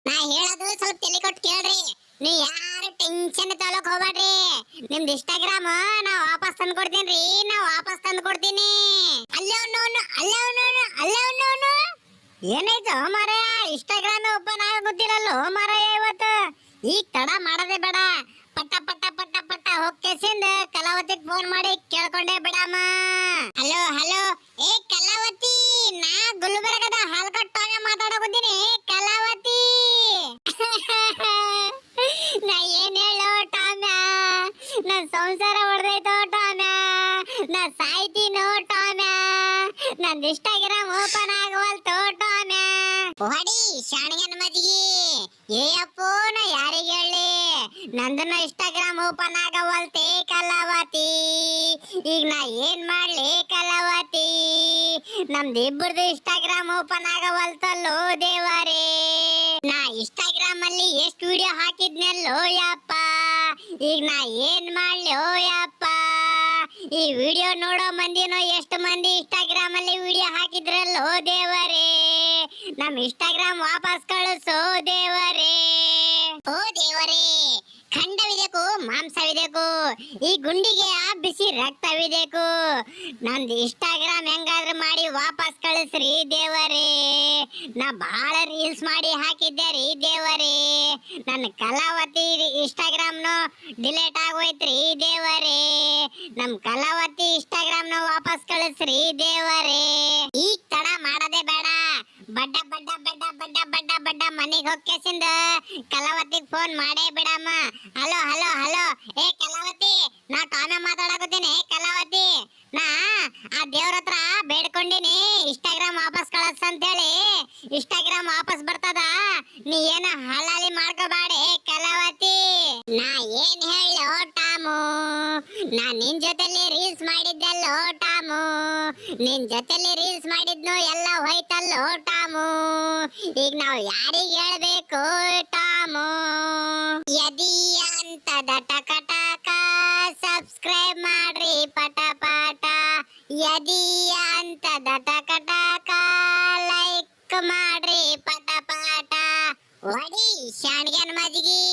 ನಾ ಹೇಳೋದು ಸ್ವಲ್ಪ ತಲೆ ಕೊಟ್ಟು ಕೇಳ್ರಿ. ನೀ ಯಾರು ಟೆನ್ಷನ್ ತಗೊಳಕ್ ಹೋಗ್ಬೇಡ್ರಿ. ನಿಮ್ದು ಇನ್ಸ್ಟಾಗ್ರಾಮ್ ನಾ ವಾಪಸ್ ತಂದು ಕೊಡ್ತೀನಿ. ಅಲ್ಲೇ ಏನಾಯ್ತು ಮಾರಾಯ? ಇನ್ಸ್ಟಾಗ್ರಾಮ್ ಓಪನ್ ಆಗೋದಿಲ್ಲಲ್ಲೋ ಮಾರಾಯ ಇವತ್ತು. ಈಗ ತಡ ಮಾಡದೆ ಬೇಡ, ಪಟ್ಟ ಪಟ್ಟ ಪಟ್ಟ ಪಟ್ಟ ಹೋಗ್ಕೆಸಿಂದ ಕಲಾವತಿಗೆ ಫೋನ್ ಮಾಡಿ ಕೇಳ್ಕೊಂಡೆ ಬಿಡಮ್ಮ. ಹಲೋ ಹಲೋ, ಏ ಕಲಾವತಿ, ನಾ ಗುಲ್ಬರ್ಗದ ಹಾಲ್ಕಟ್ಟಾಗ ಮಾತಾಡಕತ್ತೀನಿ. ಕಲಾವತಿ ನಾ ಏನ್ ಹೇಳೋ ಟಾಮ್ಯ, ನನ್ ಸಂಸಾರ ಹೊಡೆದೈತೋ ಟಾಮ್ಯ, ನಾ ಸಾಯ್ತೀನೋ ಟಾಮ್ಯ, ನಂದ್ ಇನ್ಸ್ಟಾಗ್ರಾಮ್ ಓಪನ್ ಆಗವಲ್ತೋ ಟಾಮ್ಯ. ಹೊಡಿ ಶಾಣಿಯನ್ ಮಜ್ಗಿ. ಏ ಅಪ್ಪೋ, ನಾ ಯಾರಿಗೆ ಹೇಳಿ? ನಂದನ ಇನ್ಸ್ಟಾಗ್ರಾಮ್ ಓಪನ್ ಆಗವಲ್ತೆ ಕಲಾವತಿ. ಈಗ ನಾ ಏನ್ ಮಾಡ್ಲಿ ಕಲಾವತಿ? ನಮ್ದು ಇಬ್ಬರದು ಇನ್ಸ್ಟಾಗ್ರಾಮ್ ಓಪನ್ ಆಗವಲ್ತಲ್ಲೋ ದೇವರೇ. ನಾ ಇನ್ಸ್ಟಾಗ್ರಾಮ್ ಅಲ್ಲಿ ಎಷ್ಟು ವಿಡಿಯೋ ಹಾಕಿದ್ನಲ್ಲೋ ಯಪ್ಪ. ಈಗ ನಾ ಏನ್ ಮಾಡ್ಲಿ ಓ ಯಪ್ಪ? ಈ ವಿಡಿಯೋ ನೋಡೋ ಮಂದಿನೋ ಎಷ್ಟು ಮಂದಿ ಇನ್ಸ್ಟಾಗ್ರಾಮ್ ಅಲ್ಲಿ ವಿಡಿಯೋ ಹಾಕಿದ್ರಲ್ಲೋ ದೇವರೇ. ನಮ್ ಇನ್ಸ್ಟಾಗ್ರಾಮ್ ವಾಪಸ್ ಕಳಿಸೋ ದೇವರೇ. ಓ ದೇವರೇ, ಖಂಡವಿದೆಕು ಮಾಂಸವಿದೆಕು, ಈ ಗುಂಡಿಗೆ ಆ ಬಿಸಿ ರಕ್ತವಿದೆಕು. ನಂದು ಇನ್ಸ್ಟಾಗ್ರಾಮ್ ಹೆಂಗಾದ್ರೂ ಮಾಡಿ ವಾಪಸ್ ಕಳಿಸ್ರಿ ದೇವರೇ. ನಾ ಬಹಳ ರೀಲ್ಸ್ ಮಾಡಿ ಹಾಕಿದ್ದೆ ರೀ ದೇವರೇ. ನನ್ನ ಕಲಾವತಿ ಇನ್ಸ್ಟಾಗ್ರಾಮ್ ಡಿಲೇಟ್ ಆಗೋಯ್ತ್ರಿ ದೇವರೇ. ನಮ್ ಕಲಾವತಿ ಇನ್ಸ್ಟಾಗ್ರಾಮ್ ವಾಪಸ್ ಕಳಿಸ್ರಿ ದೇವರೇ. ಈಗ ತಡ ಮಾಡದೆ ಬೇಡ, ಬಡ್ಡ ಬಡ್ಡ ಬಡ್ಡ ಬಡ್ಡ ಬಡ್ಡ ಬಡ್ಡ ಮನೆಗೆ ಹೋಗ್ಕೆಸಿಂದ ಕಲಾವತಿಗೆ ಫೋನ್ ಮಾಡೇ ಬಿಡಮ್ಮ. ಹಲೋ ಹಲೋ ಹಲೋ, ಏ ಕಲಾವತಿ, ನಾ ಟಾಮೆ ಮಾತಾಡಕತ್ತೀನಿ. ಕಲಾವತಿ, ನಾ ಆ ದೇವ್ರ ಹತ್ರ ಬೇಡ್ಕೊಂಡಿನಿ ಇನ್ಸ್ಟಾಗ್ರಾಮ್ ವಾಪಸ್ ಕಳಿಸ್ ಅಂತೇಳಿ. ಇನ್ಸ್ಟಾಗ್ರಾಮ್ ವಾಪಸ್ ಬರ್ತದ, ನೀ ಏನ ಹಲಾಲಿ ಮಾಡ್ಕೋಬೇಡಿ ಕಲಾವತಿ. ನಾ ಏನ್ ಹೇಳೋ ಟಾಮು, ನಾ ನಿನ್ ಜೊತೆಲಿ ರೀಲ್ಸ್ ಮಾಡಿದ್ದಲ್ಲೋ ಟಾಮು, ನಿನ್ ಜೊತೆಲಿ ರೀಲ್ಸ್ ಮಾಡಿದ್ನು ಎಲ್ಲ ಹೋಯ್ತಲ್ಲೋ ಟಾಮು. ಈಗ ನಾವು ಯಾರಿಗೆ ಹೇಳ್ಬೇಕು ಟಾಮು? ಯದಿ ಅಂತದ ಟಕ ಟಕ ಸಬ್ಸ್ಕ್ರೈಬ್ ಮಾಡ್ರಿ ಪಟ ಪಟ. ಯದಿ ಅಂತದ ಟಕ ಟಕ ಲೈಕ್ ಮಾಡ್ರಿ ಪಟ ಪಟ. ಹೊಡಿ ಶಾಣಿಗನ್ ಮಜ್ಗಿ.